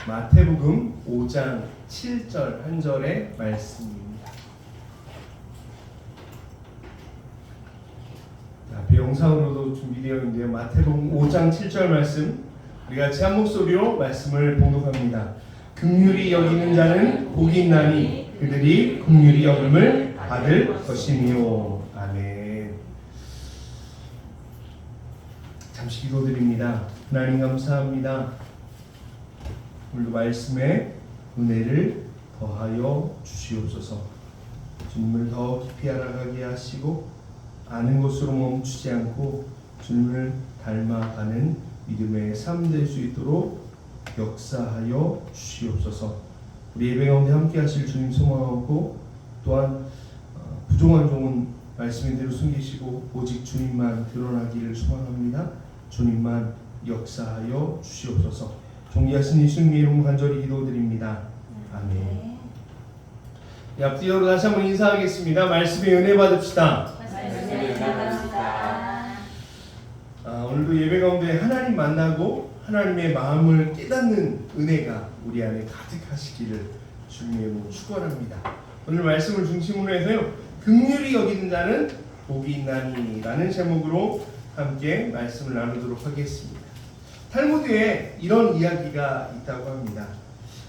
마태복음 5장 7절 한 절의 말씀입니다. 앞에 영상으로도 준비되어 있는데요. 마태복음 5장 7절 말씀 우리 같이 한 목소리로 말씀을 봉독합니다. 긍휼히 여기는 자는 복이 있나니 그들이 긍휼히 여김을 받을 것이니요. 아멘. 잠시 기도드립니다. 하나님 감사합니다. 오늘도 말씀에 은혜를 더하여 주시옵소서. 주님을 더 깊이 알아가게 하시고 아는 것으로 멈추지 않고 주님을 닮아가는 믿음의 삶 될 수 있도록 역사하여 주시옵소서. 우리 예배 가운데 함께 하실 주님 소망하고 또한 부족한 종은 말씀인 대로 숨기시고 오직 주님만 드러나기를 소망합니다. 주님만 역사하여 주시옵소서. 존귀하신 예수님의 이름 간절히 기도드립니다. 아멘. 앞뒤로 다시 한번 인사하겠습니다. 말씀의 은혜 받읍시다. 오늘도 예배 가운데 하나님 만나고 하나님의 마음을 깨닫는 은혜가 우리 안에 가득하시기를 주님의 이름으로 축원합니다. 오늘 말씀을 중심으로 해서요, 긍휼히 여기는 자는 복이 있나니 라는 제목으로 함께 말씀을 나누도록 하겠습니다. 탈무드에 이런 이야기가 있다고 합니다.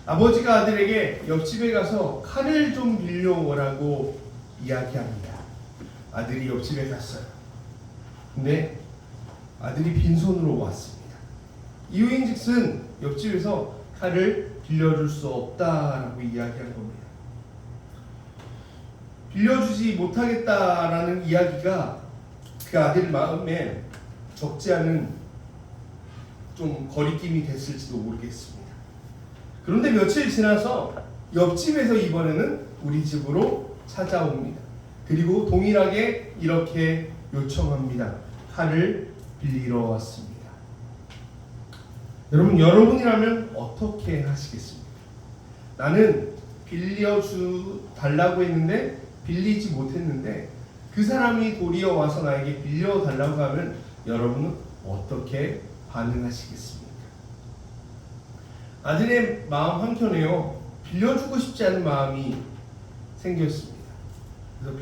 아버지가 아들에게 옆집에 가서 칼을 좀 빌려오라고 이야기합니다. 아들이 옆집에 갔어요. 근데 아들이 빈손으로 왔습니다. 이유인즉슨 옆집에서 칼을 빌려줄 수 없다라고 이야기한 겁니다. 빌려주지 못하겠다라는 이야기가 그 아들 마음에 적지 않은 좀 거리낌이 됐을지도 모르겠습니다. 그런데 며칠 지나서 옆집에서 이번에는 우리 집으로 찾아옵니다. 그리고 동일하게 이렇게 요청합니다. 칼을 빌리러 왔습니다. 여러분이라면 어떻게 하시겠습니까? 나는 빌려달라고 했는데 빌리지 못했는데 그 사람이 도리어 와서 나에게 빌려달라고 하면 여러분은 어떻게 반응하시겠습니까? 아들의 마음 한켠에요, 빌려주고 싶지 않은 마음이 생겼습니다. 그래서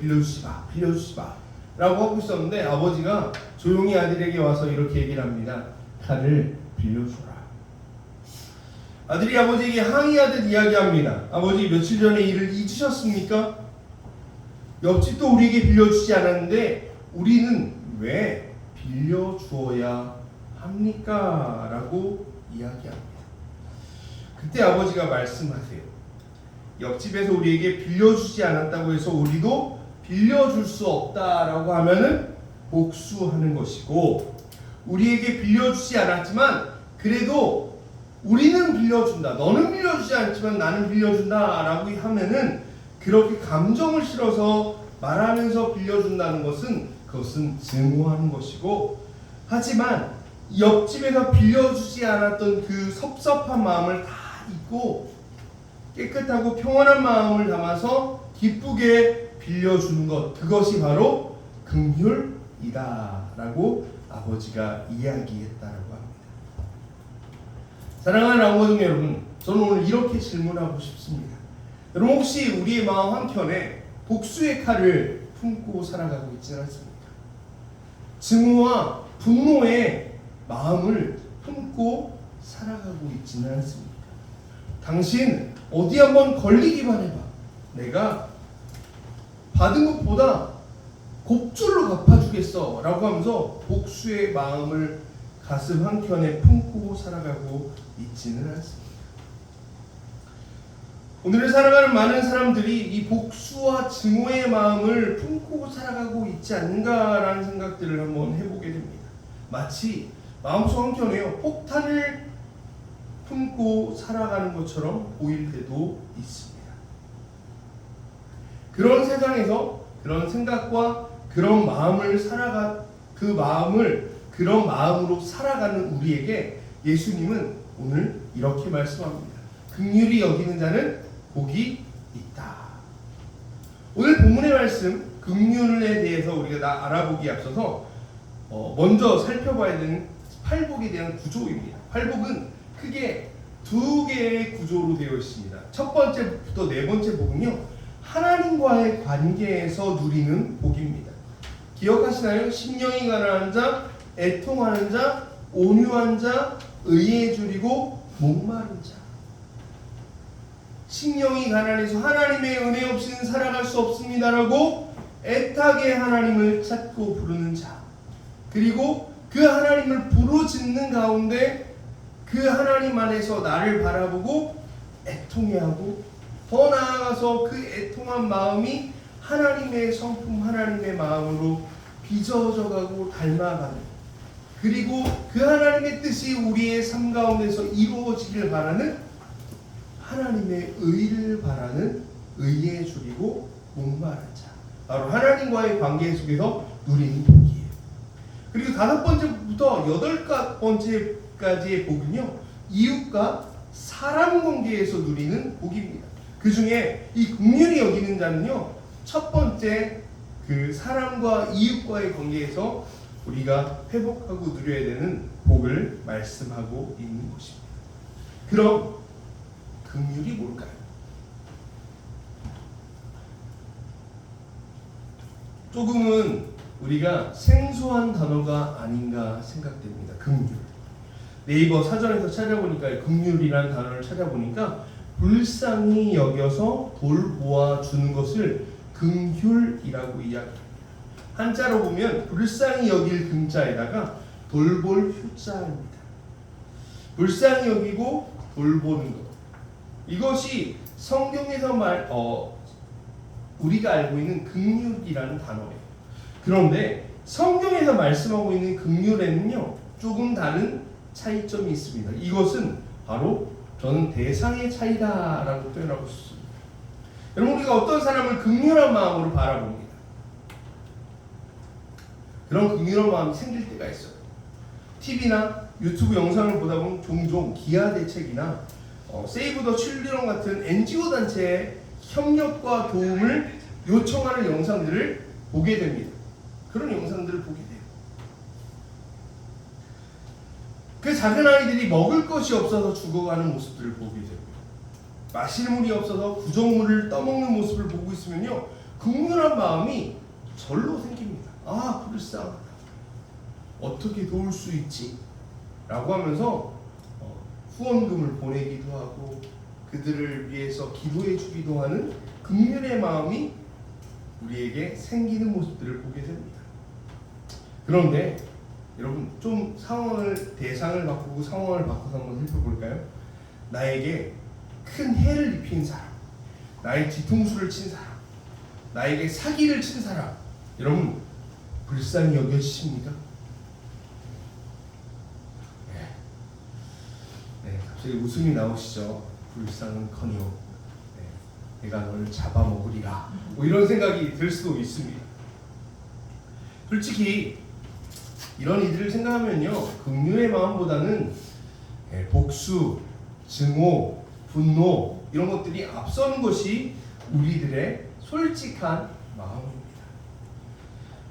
빌려주지 마 라고 하고 있었는데 아버지가 조용히 아들에게 와서 이렇게 얘기를 합니다. 칼을 빌려줘라. 아들이 아버지에게 항의하듯 이야기합니다. 아버지, 며칠 전에 일을 잊으셨습니까? 옆집도 우리에게 빌려주지 않았는데 우리는 왜 빌려주어야 합니까? 라고 이야기합니다. 그때 아버지가 말씀하세요. 옆집에서 우리에게 빌려주지 않았다고 해서 우리도 빌려줄 수 없다라고 하면은 복수하는 것이고, 우리에게 빌려주지 않았지만 그래도 우리는 빌려준다, 너는 빌려주지 않지만 나는 빌려준다 라고 하면은 그렇게 감정을 실어서 말하면서 빌려준다는 것은 그것은 증오하는 것이고, 하지만 옆집에서 빌려주지 않았던 그 섭섭한 마음을 다 잊고 깨끗하고 평안한 마음을 담아서 기쁘게 빌려주는 것, 그것이 바로 긍휼이다 라고 아버지가 이야기했다라고 합니다. 사랑하는 아버지 여러분, 저는 오늘 이렇게 질문하고 싶습니다. 여러분, 혹시 우리의 마음 한켠에 복수의 칼을 품고 살아가고 있지는 않습니까? 증오와 분노의 마음을 품고 살아가고 있지는 않습니까? 당신 어디 한번 걸리기만 해봐, 내가 받은 것보다 곱줄로 갚아주겠어 라고 하면서 복수의 마음을 가슴 한켠에 품고 살아가고 있지는 않습니다. 오늘을 살아가는 많은 사람들이 이 복수와 증오의 마음을 품고 살아가고 있지 않는가라는 생각들을 한번 해보게 됩니다. 마치 마음속 한켠에요, 폭탄을 품고 살아가는 것처럼 보일 때도 있습니다. 그런 세상에서 그런 생각과 그런 마음을 그런 마음으로 살아가는 우리에게 예수님은 오늘 이렇게 말씀합니다. 긍휼히 여기는 자는 복이 있다. 오늘 본문의 말씀 긍휼에 대해서 우리가 알아보기에 앞서서 먼저 살펴봐야 되는 팔복에 대한 구조입니다. 팔복은 크게 두 개의 구조로 되어 있습니다. 첫 번째부터 네 번째 복은요, 하나님과의 관계에서 누리는 복입니다. 기억하시나요? 심령이 가난한 자, 애통하는 자, 온유한 자, 의에 줄이고 목마른 자. 심령이 가난해서 하나님의 은혜 없이는 살아갈 수 없습니다라고 애타게 하나님을 찾고 부르는 자, 그리고 그 하나님을 부르짖는 가운데 그 하나님 안에서 나를 바라보고 애통해하고, 더 나아가서 그 애통한 마음이 하나님의 성품, 하나님의 마음으로 빚어져가고 닮아가는, 그리고 그 하나님의 뜻이 우리의 삶 가운데서 이루어지길 바라는, 하나님의 의를 바라는 의에 줄이고 목마른 자, 바로 하나님과의 관계 속에서 누리는 복이에요. 그리고 다섯 번째부터 여덟 번째까지의 복은요, 이웃과 사람 관계에서 누리는 복입니다. 그 중에 이 긍휼히 여기는 자는요, 첫 번째 그 사람과 이웃과의 관계에서 우리가 회복하고 누려야 되는 복을 말씀하고 있는 것입니다. 그럼 긍휼이 뭘까요? 조금은 우리가 생소한 단어가 아닌가 생각됩니다. 긍휼. 네이버 사전에서 찾아보니까 긍휼이라는 단어를 찾아보니까 불쌍히 여겨서 돌보아 주는 것을 긍휼이라고 이야기합니다. 한자로 보면 불쌍히 여길 긍자에다가 돌볼 효자입니다. 불쌍히 여기고 돌보는 것. 이것이 성경에서 우리가 알고 있는 긍휼이라는 단어예요. 그런데 성경에서 말씀하고 있는 긍휼에는요, 조금 다른 차이점이 있습니다. 이것은 바로 저는 대상의 차이다라고 표현하고 싶습니다. 여러분, 우리가 어떤 사람을 긍휼한 마음으로 바라봅니다. 그런 긍휼한 마음이 생길 때가 있어요. TV나 유튜브 영상을 보다 보면 종종 기아대책이나 세이브 더 칠드런 같은 NGO 단체의 협력과 도움을 요청하는 영상들을 보게 됩니다. 그런 영상들을 보게 돼요. 그 작은 아이들이 먹을 것이 없어서 죽어가는 모습들을 보게 되고요. 마실 물이 없어서 구정물을 떠먹는 모습을 보고 있으면요, 긍휼한 마음이 절로 생깁니다. 아, 불쌍하다. 어떻게 도울 수 있지? 라고 하면서 후원금을 보내기도 하고 그들을 위해서 기도해 주기도 하는 긍휼의 마음이 우리에게 생기는 모습들을 보게 됩니다. 그런데 여러분, 좀 대상을 바꾸고 상황을 바꿔서 한번 살펴볼까요? 나에게 큰 해를 입힌 사람, 나의 뒤통수를 친 사람, 나에게 사기를 친 사람, 여러분 불쌍히 여겨지십니까? 네, 갑자기 웃음이 나오시죠? 불쌍은커녕 내가 너를 잡아먹으리라, 뭐 이런 생각이 들 수도 있습니다. 솔직히 이런 이들을 생각하면요, 긍휼의 마음보다는 복수, 증오, 분노 이런 것들이 앞서는 것이 우리들의 솔직한 마음입니다.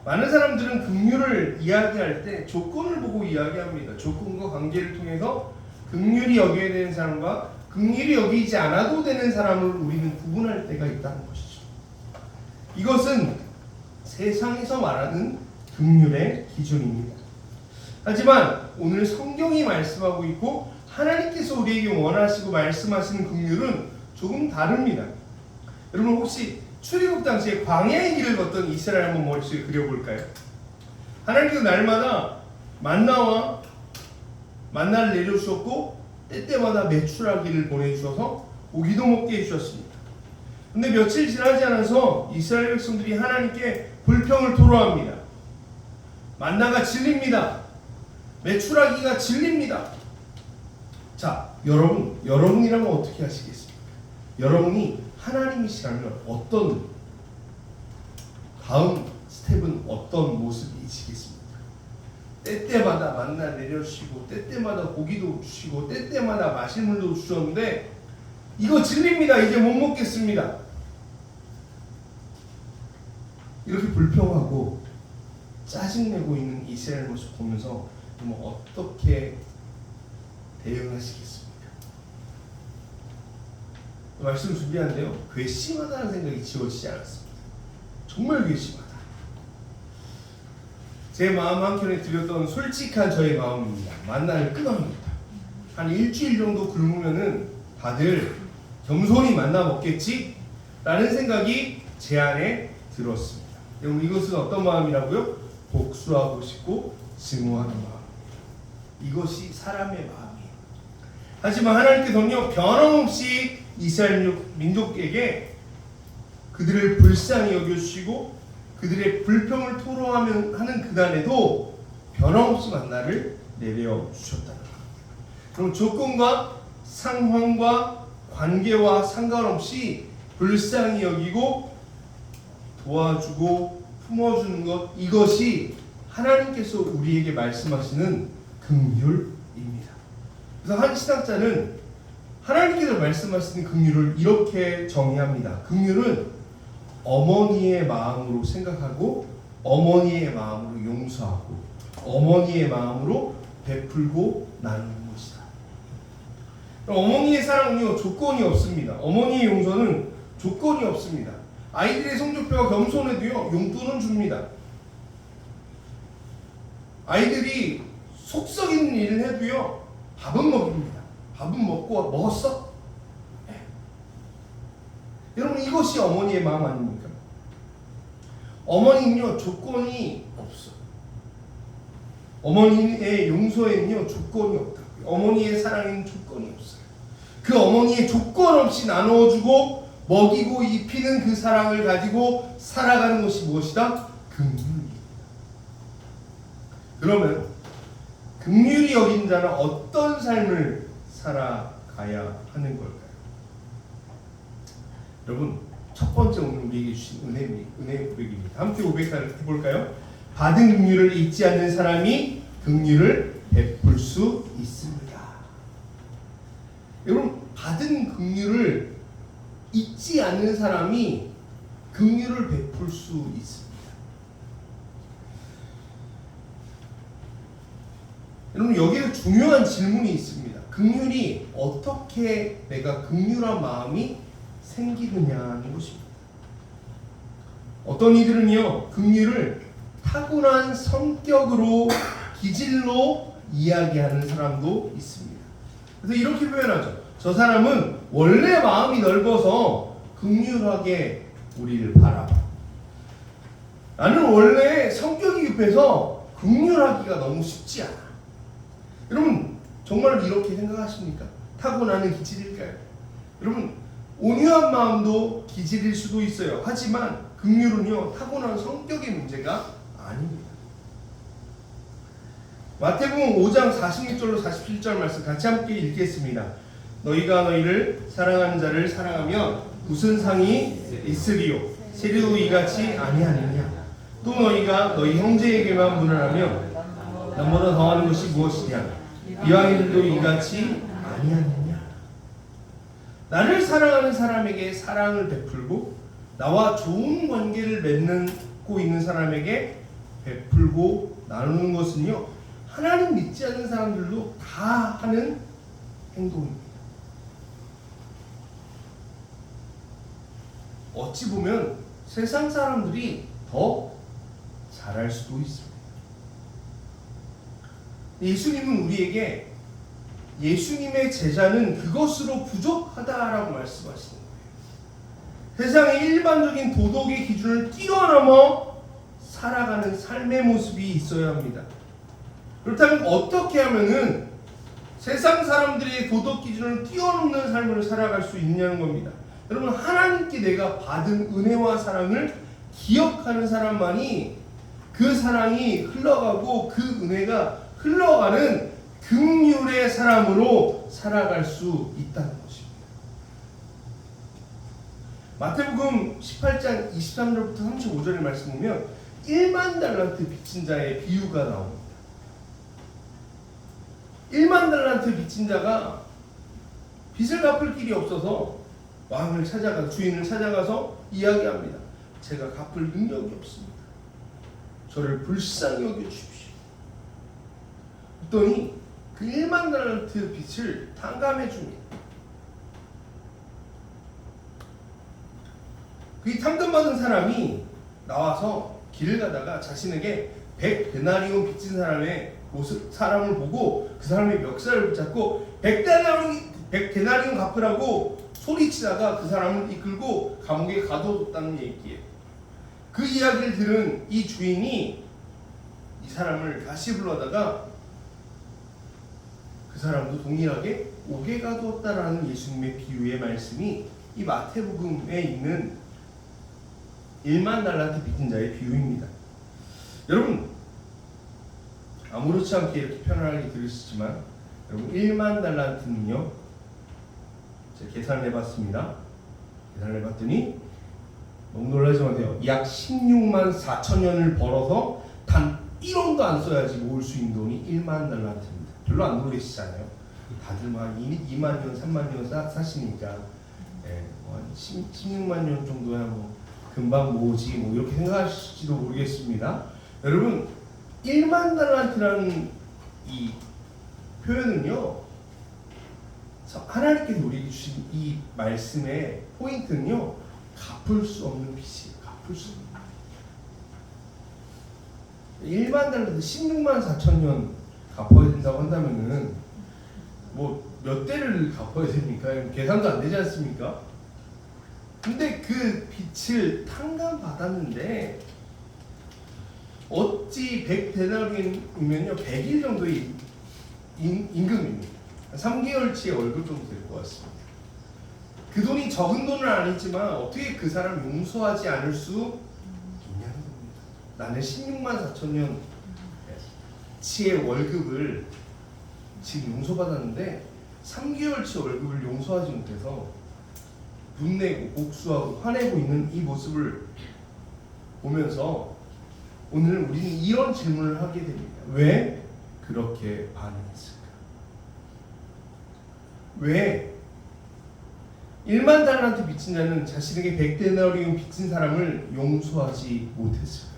많은 사람들은 긍휼을 이야기할 때 조건을 보고 이야기합니다. 조건과 관계를 통해서 긍휼히 여겨야 되는 사람과 긍휼히 여기지 않아도 되는 사람을 우리는 구분할 때가 있다는 것이죠. 이것은 세상에서 말하는 긍휼의 기준입니다. 하지만 오늘 성경이 말씀하고 있고 하나님께서 우리에게 원하시고 말씀하시는 긍휼은 조금 다릅니다. 여러분, 혹시 출애굽 당시에 광야의 길을 걷던 이스라엘 한번 머릿속에 그려볼까요? 하나님께서 날마다 만나를 내려주셨고 때때마다 메추라기를 보내주셔서 고기도 먹게 해주셨습니다. 근데 며칠 지나지 않아서 이스라엘 백성들이 하나님께 불평을 토로합니다. 만나가 질립니다. 메추라기가 질립니다. 자, 여러분이라면 어떻게 하시겠습니까? 여러분이 하나님이시라면 어떤 다음 스텝은 어떤 모습이시겠습니까? 때때마다 만나 내려주시고 때때마다 고기도 주시고 때때마다 마실 물도 주셨는데 이거 질립니다. 이제 못 먹겠습니다. 이렇게 불평하고 짜증내고 있는 이스라엘 모습 보면서 어떻게 대응하시겠습니까? 말씀 준비하는데요. 괘씸하다는 생각이 지워지지 않았습니다. 정말 괘씸하다. 제 마음 한켠에 드렸던 솔직한 저의 마음입니다. 만나를 끊어냅니다. 한 일주일 정도 굶으면은 다들 겸손히 만나 먹겠지? 라는 생각이 제 안에 들었습니다. 여러분, 이것은 어떤 마음이라고요? 복수하고 싶고 증오하는 마음입니다. 이것이 사람의 마음이에요. 하지만 하나님께서는요, 변함없이 이스라엘 민족에게 그들을 불쌍히 여겨주시고 그들의 불평을 토로하는 그날에도 변함없이 만나를 내려주셨다는 겁니다. 그럼 조건과 상황과 관계와 상관없이 불쌍히 여기고 도와주고 품어주는 것, 이것이 하나님께서 우리에게 말씀하시는 긍휼입니다. 그래서 한 신학자는 하나님께서 말씀하시는 긍휼을 이렇게 정의합니다. 긍휼은 어머니의 마음으로 생각하고 어머니의 마음으로 용서하고 어머니의 마음으로 베풀고 나누는 것이다. 어머니의 사랑은요, 조건이 없습니다. 어머니의 용서는 조건이 없습니다. 아이들의 성적표가 겸손해도요, 용돈은 줍니다. 아이들이 속 썩이는 일을 해도요, 밥은 먹입니다. 밥은 먹었어? 네. 여러분, 이것이 어머니의 마음 아닙니까? 어머니는요, 조건이 없어. 어머니의 용서에는요, 조건이 없다. 어머니의 사랑에는 조건이 없어요. 그 어머니의 조건 없이 나누어주고 먹이고 입히는 그 사랑을 가지고 살아가는 것이 무엇이다? 긍휼입니다. 그러면 긍휼히 여긴 자는 어떤 삶을 살아가야 하는 걸까요? 여러분, 첫 번째 오늘 우리에게 주신 은혜의 고백입니다. 함께 고백 해볼까요? 받은 긍휼을 잊지 않는 사람이 긍휼을 베풀 수 있습니다. 여러분, 받은 긍휼을 잊지 않는 사람이 긍휼을 베풀 수 있습니다. 여러분, 여기에 중요한 질문이 있습니다. 긍휼이 어떻게 내가 긍휼한 마음이 생기느냐는 것입니다. 어떤 이들은요, 긍휼을 타고난 성격으로, 기질로 이야기하는 사람도 있습니다. 그래서 이렇게 표현하죠. 저 사람은 원래 마음이 넓어서 긍휼하게 우리를 바라봐. 나는 원래 성격이 급해서 긍휼하기가 너무 쉽지 않아. 여러분, 정말 이렇게 생각하십니까? 타고나는 기질일까요? 여러분, 온유한 마음도 기질일 수도 있어요. 하지만 긍휼은요, 타고난 성격의 문제가 아닙니다. 마태복음 5장 46절로 47절 말씀 같이 함께 읽겠습니다. 너희가 너희를 사랑하는 자를 사랑하면 무슨 상이 있으리요? 세리도 이같이 아니하느냐? 또 너희가 너희 형제에게만 분을하면 남보다 더하는 것이 무엇이냐? 이방인들도 이같이 아니하느냐? 나를 사랑하는 사람에게 사랑을 베풀고 나와 좋은 관계를 맺고 있는 사람에게 베풀고 나누는 것은요, 하나님 믿지 않는 사람들도 다 하는 행동입니다. 어찌 보면 세상 사람들이 더 잘할 수도 있습니다. 예수님은 우리에게 예수님의 제자는 그것으로 부족하다라고 말씀하시는 거예요. 세상의 일반적인 도덕의 기준을 뛰어넘어 살아가는 삶의 모습이 있어야 합니다. 그렇다면 어떻게 하면은 세상 사람들의 도덕 기준을 뛰어넘는 삶을 살아갈 수 있냐는 겁니다. 여러분, 하나님께 내가 받은 은혜와 사랑을 기억하는 사람만이 그 사랑이 흘러가고 그 은혜가 흘러가는 긍휼의 사람으로 살아갈 수 있다는 것입니다. 마태복음 18장 23절부터 35절의 말씀 보면 1만 달란트 빚진 자의 비유가 나옵니다. 1만 달란트 빚진 자가 빚을 갚을 길이 없어서 왕을 찾아가 주인을 찾아가서 이야기합니다. 제가 갚을 능력이 없습니다. 저를 불쌍히 여겨주십시오. 그랬더니 그 1만 달란트 빚을 탕감해 줍니다. 그 탕감받은 사람이 나와서 길을 가다가 자신에게 100데나리온 빚진 사람의 모습, 사람을 보고 그 사람의 멱살을 붙잡고 100데나리온 갚으라고 소리치다가 그 사람을 이끌고 감옥에 가둬뒀다는 얘기예요. 그 이야기를 들은 이 주인이 이 사람을 다시 불러다가 그 사람도 동일하게 옥에 가두었다라는 예수님의 비유의 말씀이 이 마태복음에 있는 1만 달란트 빚진 자의 비유입니다. 여러분, 아무렇지 않게 이렇게 편안하게 들으시지만 여러분 1만 달란트는요, 제가 계산을 해봤습니다. 계산을 해봤더니 너무 놀라지 마세요. 약 16만 4천 년을 벌어서 단 1원도 안 써야지 모을 수 있는 돈이 1만 달란트입니다. 별로 안 놀라시잖아요. 다들 막 2만 년, 3만 년 사시니까 16만 년 정도야 뭐 금방 모으지 뭐 이렇게 생각하실지도 모르겠습니다. 여러분 1만 달란트라는 이 표현은요, 하나님께서 우리에게 주신 이 말씀의 포인트는요, 갚을 수 없는 빚이에요. 갚을 수 없는. 1만 달란트 16만 4천 년 갚아야 된다고 한다면은 뭐 몇 대를 갚아야 됩니까? 계산도 안 되지 않습니까? 근데 그 빚을 탕감받았는데 어찌 100데나리온이면요 100일 정도의 임금입니다. 3개월치의 월급 정도 될 것 같습니다. 그 돈이 적은 돈은 아니지만 어떻게 그 사람 용서하지 않을 수 있냐는 겁니다. 나는 16만 4천 년치의 월급을 지금 용서받았는데 3개월치 월급을 용서하지 못해서 분내고 복수하고 화내고 있는 이 모습을 보면서 오늘 우리는 이런 질문을 하게 됩니다. 왜 그렇게 반응했을까? 왜 1만 달란트 빚진 자는 자신에게 100데나리온 빚진 사람을 용서하지 못했을까요?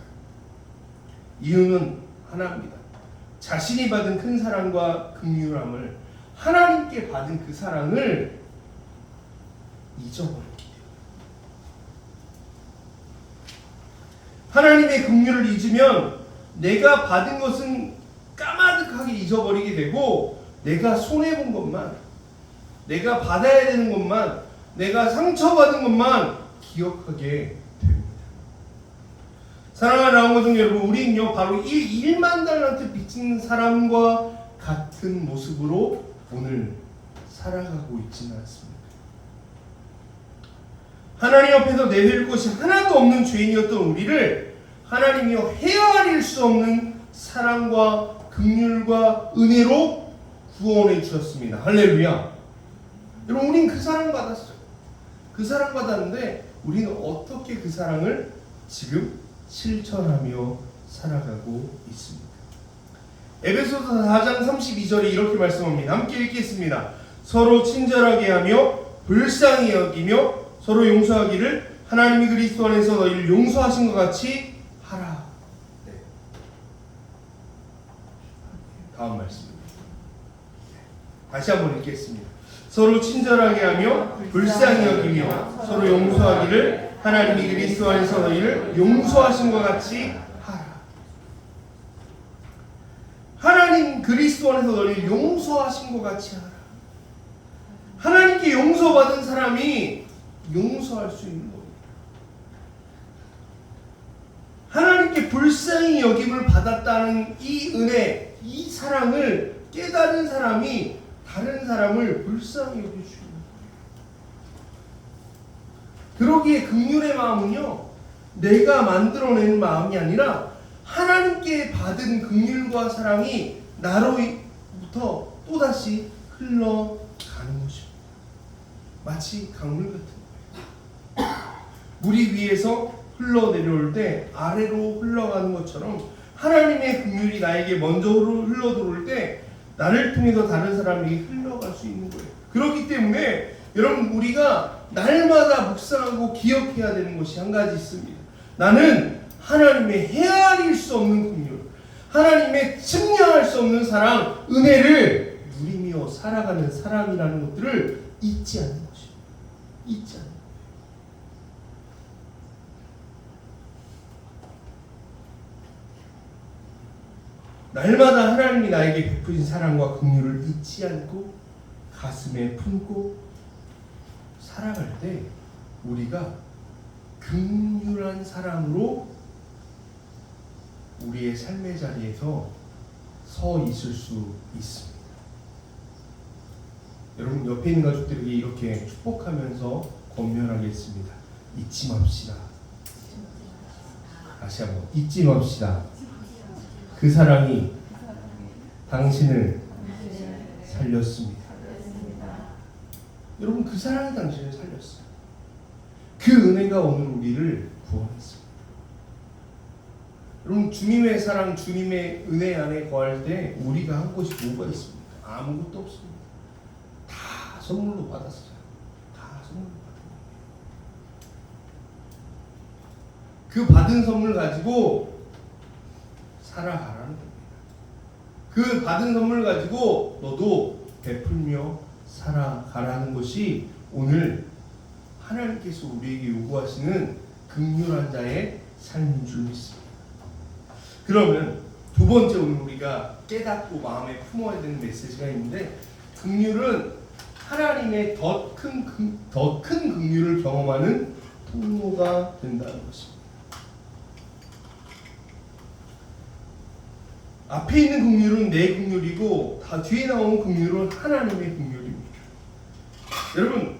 이유는 하나입니다. 자신이 받은 큰 사랑과 긍휼함을, 하나님께 받은 그 사랑을 잊어버렸기 때문에. 하나님의 긍휼을 잊으면 내가 받은 것은 까마득하게 잊어버리게 되고, 내가 손해본 것만, 내가 받아야 되는 것만, 내가 상처받은 것만 기억하게 됩니다. 사랑하는 라운거중 여러분, 우리는요 바로 1만 달란트 빚진 사람과 같은 모습으로 오늘 살아가고 있지는 않습니다. 하나님 앞에서 내세울 것이 하나도 없는 죄인이었던 우리를 하나님이여 헤아릴 수 없는 사랑과 긍휼과 은혜로 구원해 주셨습니다. 할렐루야. 여러분, 우린 그 사랑 받았어요. 그 사랑 받았는데 우리는 어떻게 그 사랑을 지금 실천하며 살아가고 있습니다. 에베소서 4장 32절에 이렇게 말씀합니다. 함께 읽겠습니다. 서로 친절하게 하며 불쌍히 여기며 서로 용서하기를 하나님이 그리스도 안에서 너희를 용서하신 것 같이 하라. 네. 다음 말씀입니다. 다시 한번 읽겠습니다. 서로 친절하게 하며 불쌍히 여기며 서로 용서하기를 하나님이 그리스도 안에서 너희를 용서하신 것 같이 하라. 하나님 그리스도 안에서 너희를 용서하신 것 같이 하라. 하나님께 용서받은 사람이 용서할 수 있는 겁니다. 하나님께 불쌍히 여김을 받았다는 이 은혜, 이 사랑을 깨달은 사람이 다른 사람을 불쌍히 여겨주는 거예요. 그러기에 긍휼의 마음은요, 내가 만들어낸 마음이 아니라 하나님께 받은 긍휼과 사랑이 나로부터 또다시 흘러가는 것입니다. 마치 강물 같은 거예요. 물이 위에서 흘러내려올 때 아래로 흘러가는 것처럼 하나님의 긍휼이 나에게 먼저 흘러들어올 때 나를 통해서 다른 사람에게 흘러갈 수 있는 거예요. 그렇기 때문에 여러분, 우리가 날마다 묵상하고 기억해야 되는 것이 한 가지 있습니다. 나는 하나님의 헤아릴 수 없는 긍휼, 하나님의 측량할 수 없는 사랑, 은혜를 누리며 살아가는 사람이라는 것들을 잊지 않는 것입니다. 잊지 않는 날마다 하나님이 나에게 베푸신 사랑과 긍휼을 잊지 않고 가슴에 품고 살아갈 때 우리가 긍휼한 사람으로 우리의 삶의 자리에서 서 있을 수 있습니다. 여러분 옆에 있는 가족들에게 이렇게 축복하면서 권면하겠습니다. 잊지 맙시다. 다시 한번 잊지 맙시다. 그 사랑이 당신을 살렸습니다. 여러분 그 사랑이 당신을 살렸어요. 그 은혜가 오늘 우리를 구원했습니다. 여러분 주님의 사랑, 주님의 은혜 안에 거할 때 우리가 한 것이 뭐가 있습니까? 아무것도 없습니다. 다 선물로 받았어요. 다 선물로 받은 거예요. 그 받은 선물 가지고 살아가라는 겁니다. 그 받은 선물 가지고 너도 베풀며 살아가라는 것이 오늘 하나님께서 우리에게 요구하시는 긍휼한 자의 삶인 줄 믿습니다. 그러면 두 번째 오늘 우리가 깨닫고 마음에 품어야 되는 메시지가 있는데, 긍휼은 하나님의 더 큰 긍휼을 경험하는 통로가 된다는 것입니다. 앞에 있는 긍휼은 내 긍휼이고 다 뒤에 나오는 긍휼은 하나님의 긍휼입니다. 여러분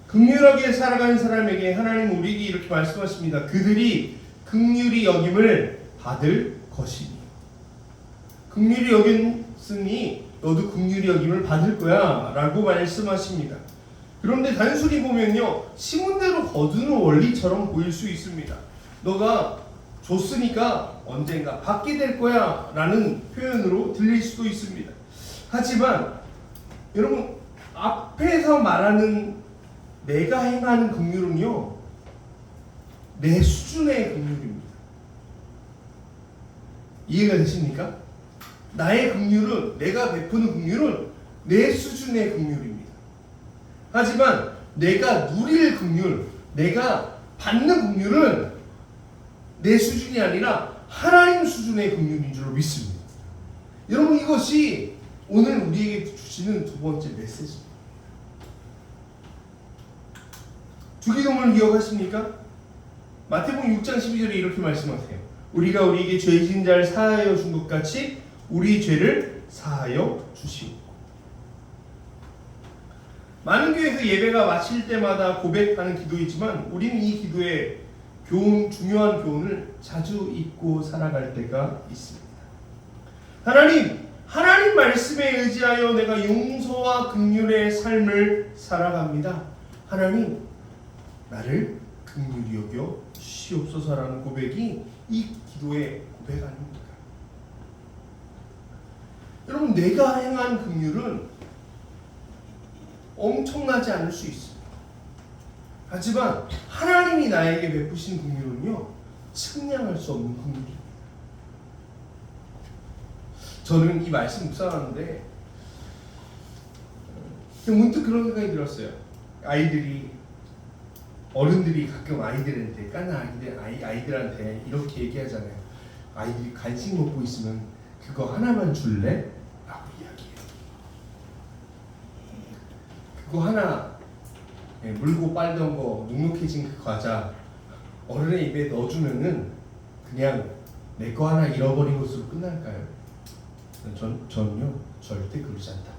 긍휼하게 살아가는 사람에게 하나님은 우리에게 이렇게 말씀하십니다. 그들이 긍휼히 여김을 받을 것이니. 긍휼히 여겼으니 너도 긍휼히 여김을 받을 거야 라고 말씀하십니다. 그런데 단순히 보면요, 심은 대로 거두는 원리처럼 보일 수 있습니다. 너가 줬으니까 언젠가 받게 될 거야 라는 표현으로 들릴 수도 있습니다. 하지만 여러분 앞에서 말하는 내가 행하는 긍휼은요, 내 수준의 긍휼입니다. 이해가 되십니까? 나의 긍휼은, 내가 베푸는 긍휼은 내 수준의 긍휼입니다. 하지만 내가 누릴 긍휼, 내가 받는 긍휼은 내 수준이 아니라 하나님 수준의 긍휼인 줄로 믿습니다. 여러분 이것이 오늘 우리에게 주시는 두 번째 메시지입니다. 주기도문을 기억하십니까? 마태복음 6장 12절에 이렇게 말씀하세요. 우리가 우리에게 죄진 자를 사하여 준 것 같이 우리 죄를 사하여 주시고. 많은 교회에서 예배가 마칠 때마다 고백하는 기도이지만 우리는 이 기도의 중요한 교훈을 자주 잊고 살아갈 때가 있습니다. 하나님 말씀에 의지하여 내가 용서와 긍휼의 삶을 살아갑니다. 하나님, 나를 긍휼히 여겨 주시옵소서라는 고백이 이 기도의 고백 아닙니까? 여러분, 내가 행한 긍휼은 엄청나지 않을 수 있습니다. 하지만 하나님이 나에게 베푸신 긍휼은요, 측량할 수 없는 긍휼입니다. 저는 이 말씀 묵상하는데 문득 그런 생각이 들었어요. 어른들이 가끔 아이들한테, 까는 아이들한테 이렇게 얘기하잖아요. 아이들이 간식 먹고 있으면 그거 하나만 줄래? 라고 이야기해요. 그거 하나, 물고 빨던 거, 눅눅해진 그 과자 어른의 입에 넣어주면은 그냥 내 거 하나 잃어버린 것으로 끝날까요? 저는요, 절대 그러지 않다.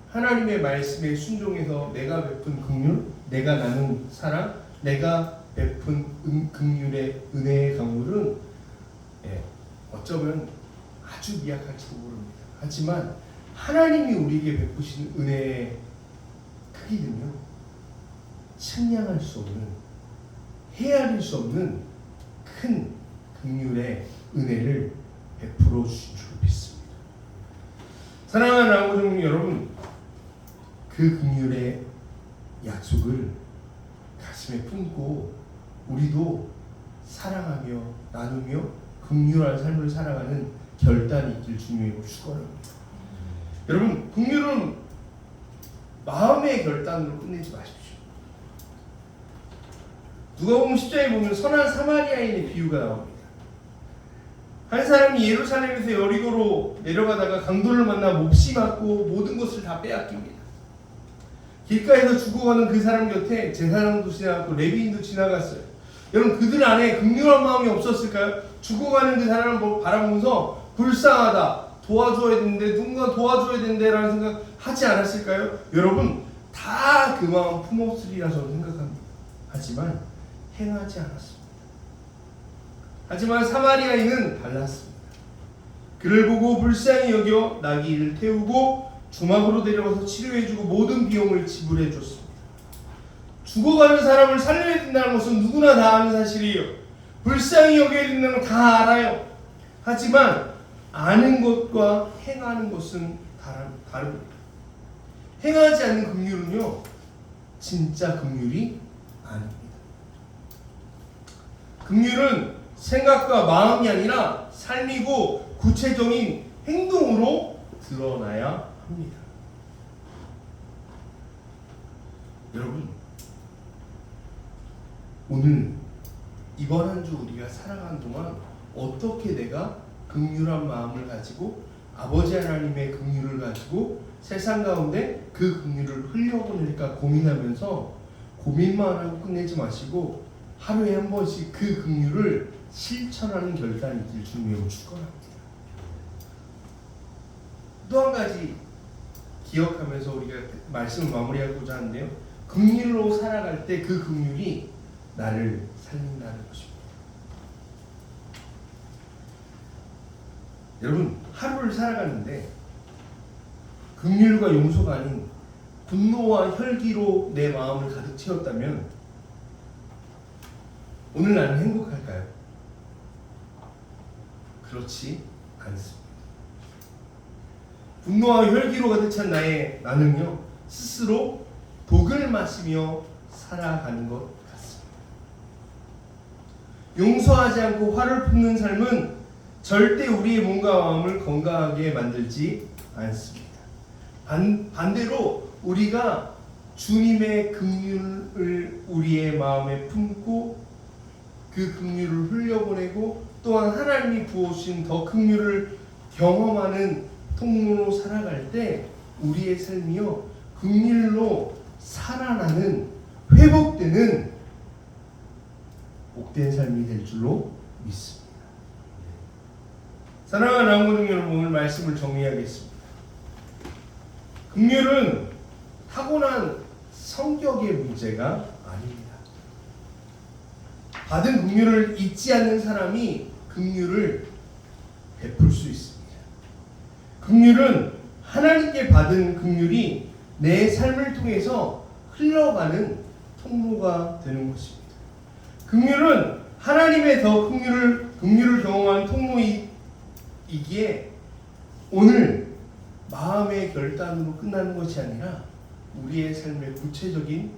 하나님의 말씀에 순종해서 내가 베푼 긍휼, 내가 나눈 사랑, 내가 베푼 긍휼의 은혜의 강물은 어쩌면 아주 미약할지도 모릅니다. 하지만 하나님이 우리에게 베푸신 은혜의 크기는요, 측량할 수 없는, 헤아릴 수 없는 큰 긍휼의 은혜를 베풀어 주신 줄 믿습니다. 사랑하는 아버지 여러분, 그 긍휼의 약속을 가슴에 품고 우리도 사랑하며 나누며 긍휼한 삶을 살아가는 결단이 있길 주님으로 축원합니다. 여러분, 긍휼은 마음의 결단으로 끝내지 마십시오. 누가복음 10장에 보면 선한 사마리아인의 비유가 나옵니다. 한 사람이 예루살렘에서 여리고로 내려가다가 강도를 만나 몹시 맞고 모든 것을 다 빼앗깁니다. 길가에서 죽어가는 그 사람 곁에 제사장도 지나갔고 레위인도 지나갔어요. 여러분, 그들 안에 긍휼한 마음이 없었을까요? 죽어가는 그 사람을 바라보면서 불쌍하다, 도와줘야 되는데, 누군가 도와줘야 되는데 라는 생각 하지 않았을까요? 여러분, 다 그 마음 품었으리라 저는 생각합니다. 하지만 행하지 않았습니다. 하지만 사마리아인은 달랐습니다. 그를 보고 불쌍히 여겨 나귀를 태우고 주막으로 데려가서 치료해주고 모든 비용을 지불해줬습니다. 죽어가는 사람을 살려야 된다는 것은 누구나 다 아는 사실이에요. 불쌍히 여겨야 된다는 건 다 알아요. 하지만 아는 것과 행하는 것은 다릅니다. 행하지 않는 긍휼은요, 진짜 긍휼이 아닙니다. 긍휼은 생각과 마음이 아니라 삶이고 구체적인 행동으로 드러나야 합니다. 여러분, 오늘 이번 한 주 우리가 살아가는 동안 어떻게 내가 긍휼한 마음을 가지고 아버지 하나님의 긍휼을 가지고 세상 가운데 그 긍휼을 흘려보낼까 고민하면서 고민만 하고 끝내지 마시고 하루에 한 번씩 그 긍휼을 실천하는 결단이 있길 주님으로 축원합니다. 또 한 가지 기억하면서 우리가 말씀을 마무리하고자 하는데요, 긍휼로 살아갈 때 그 긍휼이 나를 살린다는 것입니다. 여러분, 하루를 살아가는데 긍휼과 용서가 아닌 분노와 혈기로 내 마음을 가득 채웠다면 오늘 나는 행복할까요? 그렇지 않습니다. 분노와 혈기로 가득 찬 나는요, 스스로 독을 마시며 살아가는 것 같습니다. 용서하지 않고 화를 품는 삶은 절대 우리의 몸과 마음을 건강하게 만들지 않습니다. 반대로 우리가 주님의 긍휼을 우리의 마음에 품고 그 긍휼을 흘려보내고 또한 하나님이 부어주신 더 긍휼을 경험하는 통로로 살아갈 때 우리의 삶이요, 긍휼로 살아나는, 회복되는 복된 삶이 될 줄로 믿습니다. 사랑하는 남고등 여러분, 오늘 말씀을 정리하겠습니다. 긍휼은 타고난 성격의 문제가 아닙니다. 받은 긍휼을 잊지 않는 사람이 긍휼을 베풀 수 있습니다. 긍휼은 하나님께 받은 긍휼이 내 삶을 통해서 흘러가는 통로가 되는 것입니다. 긍휼은 하나님의 더 긍휼을 경험하는 통로이기에 오늘 마음의 결단으로 끝나는 것이 아니라 우리의 삶의 구체적인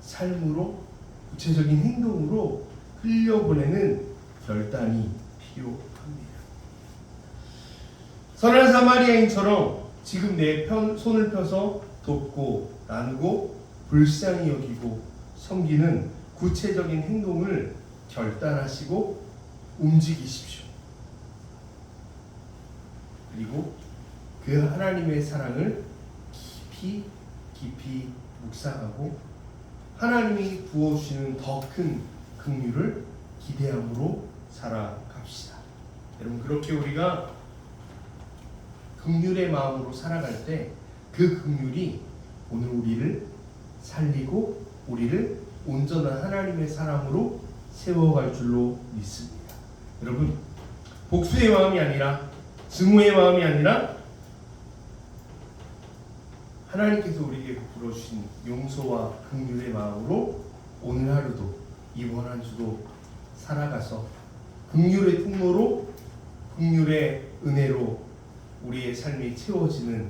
삶으로, 구체적인 행동으로 흘려보내는 결단이 필요합니다. 선한 사마리아인처럼 지금 내 손을 펴서 돕고 나누고 불쌍히 여기고 섬기는 구체적인 행동을 결단하시고 움직이십시오. 그리고 그 하나님의 사랑을 깊이 묵상하고 하나님이 부어주시는 더 큰 긍휼을 기대함으로 살아갑시다. 여러분, 그렇게 우리가 긍휼의 마음으로 살아갈 때 그 긍휼이 오늘 우리를 살리고 우리를 온전한 하나님의 사람으로 세워갈 줄로 믿습니다. 여러분, 복수의 마음이 아니라, 증오의 마음이 아니라 하나님께서 우리에게 부어주신 용서와 긍휼의 마음으로 오늘 하루도, 이번 한 주도 살아가서 긍휼의 통로로, 긍휼의 은혜로 우리의 삶이 채워지는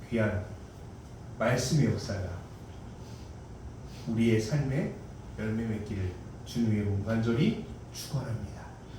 귀한 말씀의 역사가 우리의 삶에 열매 맺기를 주님의 이름으로 간절히 축원합니다.